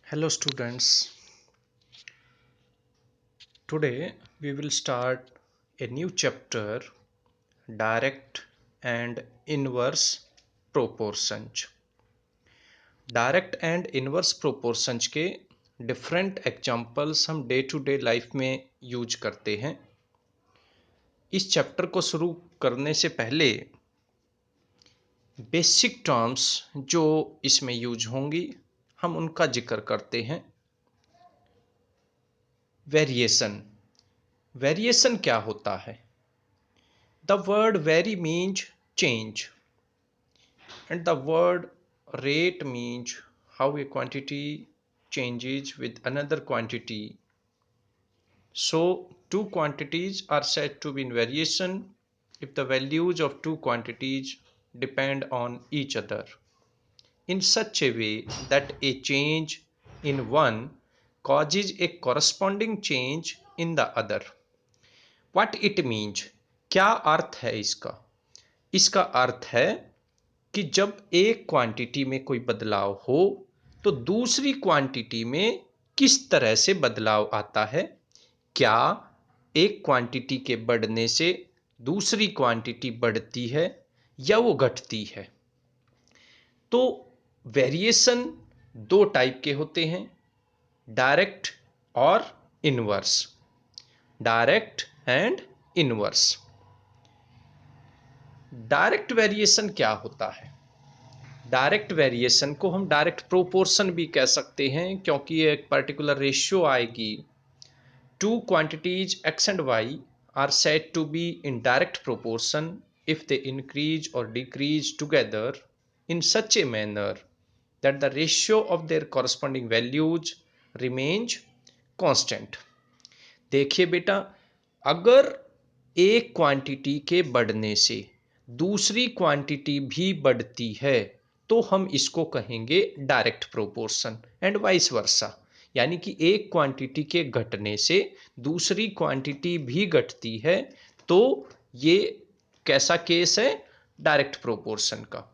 Hello students, today we will start a new chapter, direct and inverse proportions. Direct and inverse proportions के different examples हम day to day life में use करते हैं। इस chapter को शुरू करने से पहले बेसिक टर्म्स जो इसमें यूज होंगी हम उनका जिक्र करते हैं। वेरिएशन वेरिएशन क्या होता है? The word vary means change, and the word rate means how a quantity changes with another quantity. So, two quantities are said to be in variation if the values of two quantities depend on each other in such a way that a change in one causes a corresponding change in the other. What it means? क्या अर्थ है इसका? इसका अर्थ है कि जब एक quantity में कोई बदलाव हो तो दूसरी क्वांटिटी में किस तरह से बदलाव आता है। क्या एक क्वांटिटी के बढ़ने से दूसरी क्वांटिटी बढ़ती है या वो घटती है। तो वेरिएशन दो टाइप के होते हैं, डायरेक्ट और inverse. Direct and inverse. Direct variation क्या होता है? डायरेक्ट वेरिएशन को हम डायरेक्ट प्रोपोर्शन भी कह सकते हैं, क्योंकि एक पर्टिकुलर रेशियो आएगी। Two quantities x and y are said to be in direct proportion if they increase or decrease together in such a manner that the ratio of their corresponding values remains constant। देखिए बेटा, अगर एक quantity के बढ़ने से दूसरी quantity भी बढ़ती है तो हम इसको कहेंगे direct proportion and vice versa. यानी कि एक क्वांटिटी के घटने से दूसरी क्वांटिटी भी घटती है तो ये कैसा केस है? डायरेक्ट प्रोपोर्शन का।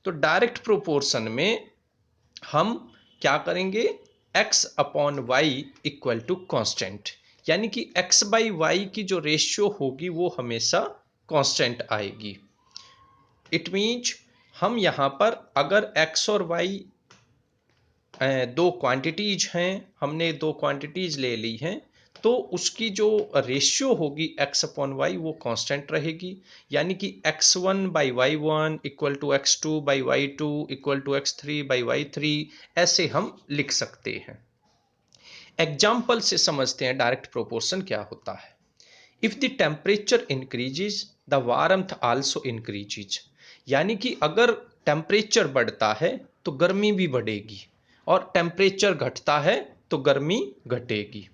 तो डायरेक्ट प्रोपोर्शन में हम क्या करेंगे? x upon y equal to constant, यानी कि x बाई वाई की जो रेशियो होगी वो हमेशा कांस्टेंट आएगी। इट मीन्स हम यहाँ पर अगर x और y दो क्वांटिटीज हैं, हमने दो क्वांटिटीज ले ली हैं, तो उसकी जो रेशियो होगी x अपॉन वाई वो कांस्टेंट रहेगी। यानी कि x1 by y one equal to x2 by y two equal to x3 by y three, ऐसे हम लिख सकते हैं। एग्जाम्पल से समझते हैं डायरेक्ट प्रोपोर्शन क्या होता है। If the temperature increases the warmth also increases. यानी कि अगर टेम्परेचर बढ़ता है तो गर्मी भी बढ़ेगी और टेम्परेचर घटता है तो गर्मी घटेगी।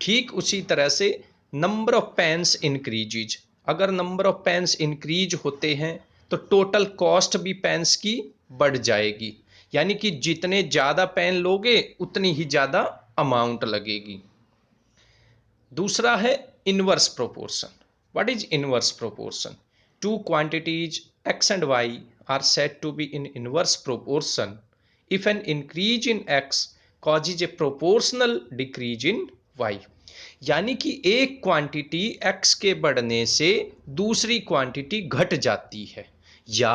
ठीक उसी तरह से नंबर ऑफ पेन्स इंक्रीजेज। अगर नंबर ऑफ पेन्स इंक्रीज होते हैं तो टोटल कॉस्ट भी पेन्स की बढ़ जाएगी। यानी कि जितने ज़्यादा पेन लोगे उतनी ही ज़्यादा अमाउंट लगेगी। दूसरा है inverse proportion. What is inverse proportion? Two quantities x and y are said to be in inverse proportion if an increase in x causes a proportional decrease in y। यानी कि एक quantity x के बढ़ने से दूसरी quantity घट जाती है, या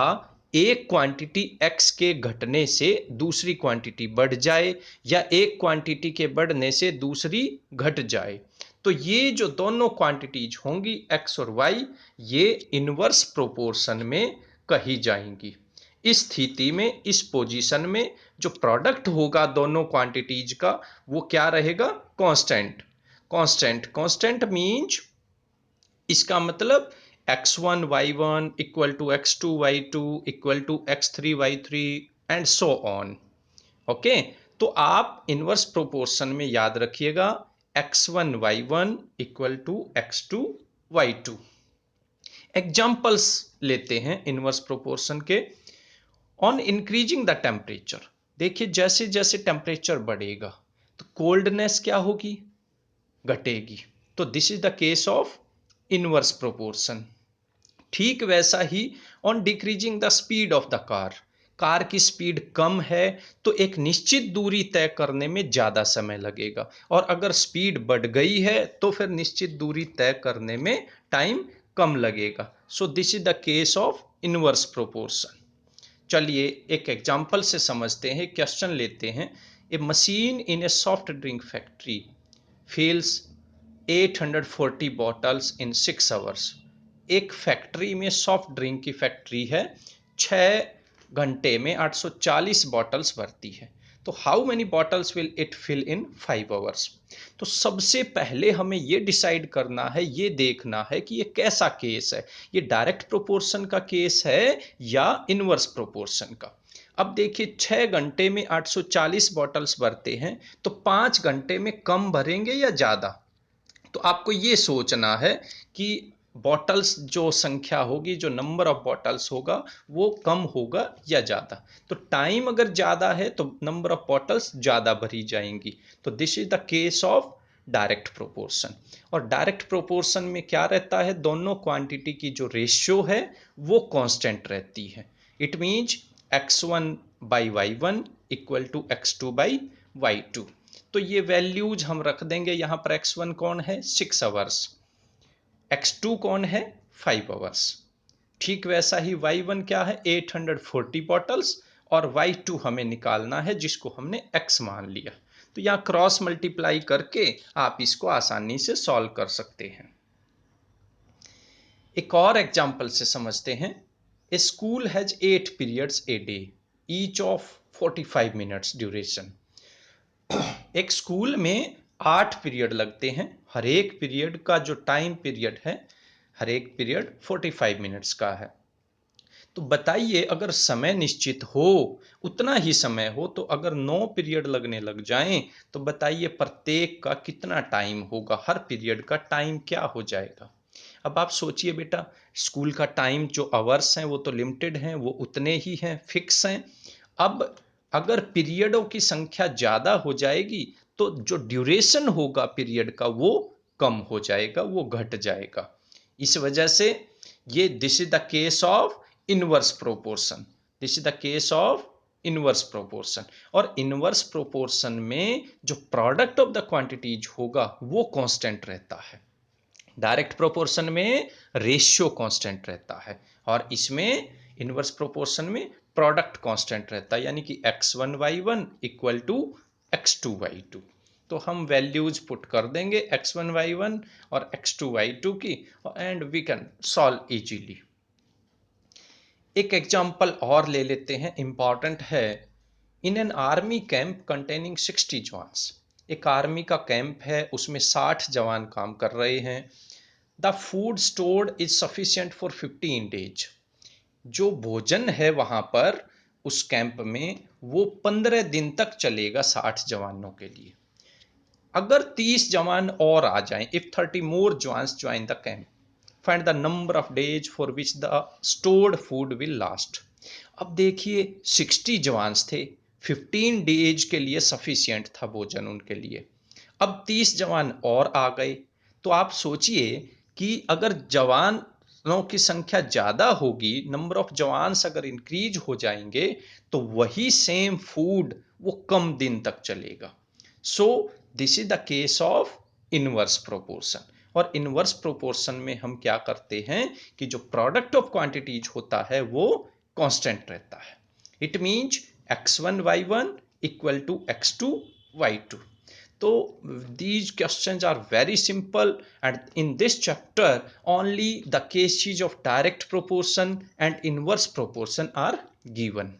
एक क्वांटिटी x के घटने से दूसरी क्वांटिटी बढ़ जाए, या एक क्वांटिटी के बढ़ने से दूसरी घट जाए। तो ये जो दोनों क्वांटिटीज होंगी x और y, ये इनवर्स प्रोपोर्शन में कही जाएंगी। इस स्थिति में, इस पोजीशन में जो प्रोडक्ट होगा दोनों क्वांटिटीज का वो क्या रहेगा? कांस्टेंट। कांस्टेंट कांस्टेंट मींस इसका मतलब x1 y1 equal to x2 y2 equal to x3 y3 and so on. Okay, तो आप इनवर्स प्रोपोर्शन में याद रखिएगा x1 y1 equal to x2 y2। Examples लेते हैं इनवर्स प्रोपोर्शन के। ऑन इंक्रीजिंग द टेम्परेचर, देखिए जैसे जैसे टेम्परेचर बढ़ेगा तो कोल्डनेस क्या होगी? घटेगी। तो this is the case of inverse proportion. ठीक वैसा ही on decreasing the speed of the car, car की स्पीड कम है तो एक निश्चित दूरी तय करने में ज़्यादा समय लगेगा, और अगर स्पीड बढ़ गई है तो फिर निश्चित दूरी तय करने में टाइम कम लगेगा। So this is the case of inverse proportion. चलिए एक एग्जाम्पल से समझते हैं, क्वेश्चन लेते हैं। A machine in a soft drink factory fills 840 bottles in 6 hours. एक फैक्ट्री में, सॉफ्ट ड्रिंक की फैक्ट्री है, 6 घंटे में 840 बॉटल्स भरती है। तो how many bottles will it fill in 5 hours. तो सबसे पहले हमें ये डिसाइड करना है, ये देखना है कि ये कैसा केस है, ये डायरेक्ट प्रोपोर्शन का केस है या इनवर्स प्रोपोर्शन का। अब देखिए 6 घंटे में 840 बॉटल्स भरते हैं, तो 5 घंटे में कम भरेंगे या ज़्यादा। तो आपको ये सोचना है कि बॉटल्स जो संख्या होगी, जो नंबर ऑफ बॉटल्स होगा, वो कम होगा या ज़्यादा। तो टाइम अगर ज़्यादा है तो नंबर ऑफ बॉटल्स ज़्यादा भरी जाएंगी। तो this is the case of direct proportion. और डायरेक्ट प्रोपोर्शन में क्या रहता है, दोनों क्वांटिटी की जो रेशियो है वो कांस्टेंट रहती है। It means x1 by y1 equal to x2 by y2। तो ये वैल्यूज हम रख देंगे। यहाँ पर x1 कौन है, 6 आवर्स, x2 कौन है, 5 आवर्स। ठीक वैसा ही y1 क्या है, 840 बॉटल्स, और y2 हमें निकालना है जिसको हमने x मान लिया। तो यहाँ क्रॉस मल्टीप्लाई करके आप इसको आसानी से सॉल्व कर सकते हैं। एक और एग्जाम्पल से समझते हैं। A school has 8 periods a day, each of 45 minutes duration. एक स्कूल में 8 पीरियड लगते हैं, हर एक पीरियड का जो टाइम पीरियड है, हर एक पीरियड 45 मिनट्स का है। तो बताइए अगर समय निश्चित हो, उतना ही समय हो, तो अगर 9 पीरियड लगने लग जाएं तो बताइए प्रत्येक का कितना टाइम होगा, हर पीरियड का टाइम क्या हो जाएगा। अब आप सोचिए बेटा, स्कूल का टाइम जो आवर्स हैं वो तो लिमिटेड हैं, वो उतने ही हैं, फिक्स हैं। अब अगर पीरियडों की संख्या ज़्यादा हो जाएगी तो जो ड्यूरेशन होगा पीरियड का वो कम हो जाएगा, वो घट जाएगा। इस वजह से ये this is the case of inverse proportion. This is the case of inverse proportion. और इनवर्स प्रोपोर्शन में जो प्रोडक्ट ऑफ द क्वांटिटीज होगा वो कांस्टेंट रहता है। डायरेक्ट प्रोपोर्शन में रेशियो कांस्टेंट रहता है, और इसमें इनवर्स प्रोपोर्शन में प्रोडक्ट कांस्टेंट रहता है, यानी कि x1 y1 equal to x2 y2। तो हम वैल्यूज पुट कर देंगे x1 y1 और x2 y2 की, and we can solve easily. एक एग्जांपल और ले लेते हैं, इंपॉर्टेंट है। In an army camp containing 60 jawans. एक आर्मी का कैंप है, उसमें 60 जवान काम कर रहे हैं। The food stored is sufficient for 15 days. जो भोजन है वहां पर उस कैंप में वो 15 दिन तक चलेगा 60 जवानों के लिए। अगर 30 जवान और आ जाएं, if 30 more jawans join the camp, find the number of days for which the stored food will last. अब देखिए 60 जवान्स थे, 15 डेज के लिए सफिशिएंट था भोजन उनके लिए। अब 30 जवान और आ गए, तो आप सोचिए कि अगर जवानों की संख्या ज़्यादा होगी, नंबर ऑफ जवान्स अगर इंक्रीज हो जाएंगे, तो वही सेम फूड वो कम दिन तक चलेगा। सो this is the case of inverse proportion. और इनवर्स प्रोपोर्शन में हम क्या करते हैं कि जो प्रोडक्ट ऑफ क्वांटिटीज होता है वो कांस्टेंट रहता है। It means x1 y1 equal to x2 y2। So these questions are very simple, and in this chapter only the cases of direct proportion and inverse proportion are given.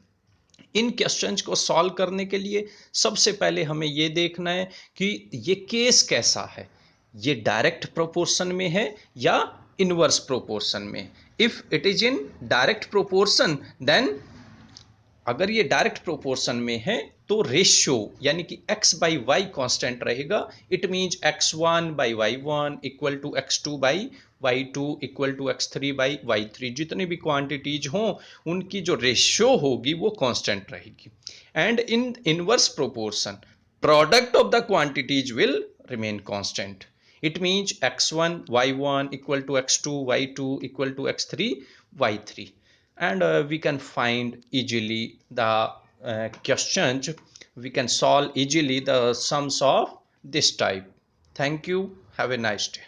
In questions को solve करने के लिए सबसे पहले हमें ये देखना है कि ये केस कैसा है, ये डायरेक्ट प्रोपोर्शन में है या इनवर्स प्रोपोर्शन में। If it is in direct proportion, then अगर ये डायरेक्ट प्रोपोर्शन में है तो रेशियो यानी कि x बाई वाई कॉन्स्टेंट रहेगा। It means x1 by y1 equal to x2 by y2 equal to x3 by y3। जितनी भी क्वांटिटीज हों उनकी जो रेशियो होगी वो कांस्टेंट रहेगी। And in inverse proportion product of the quantities will remain constant. It means x1 y1 equal to x2 y2 equal to x3 y3। and we can find easily the questions. We can solve easily the sums of this type. Thank you. Have a nice day.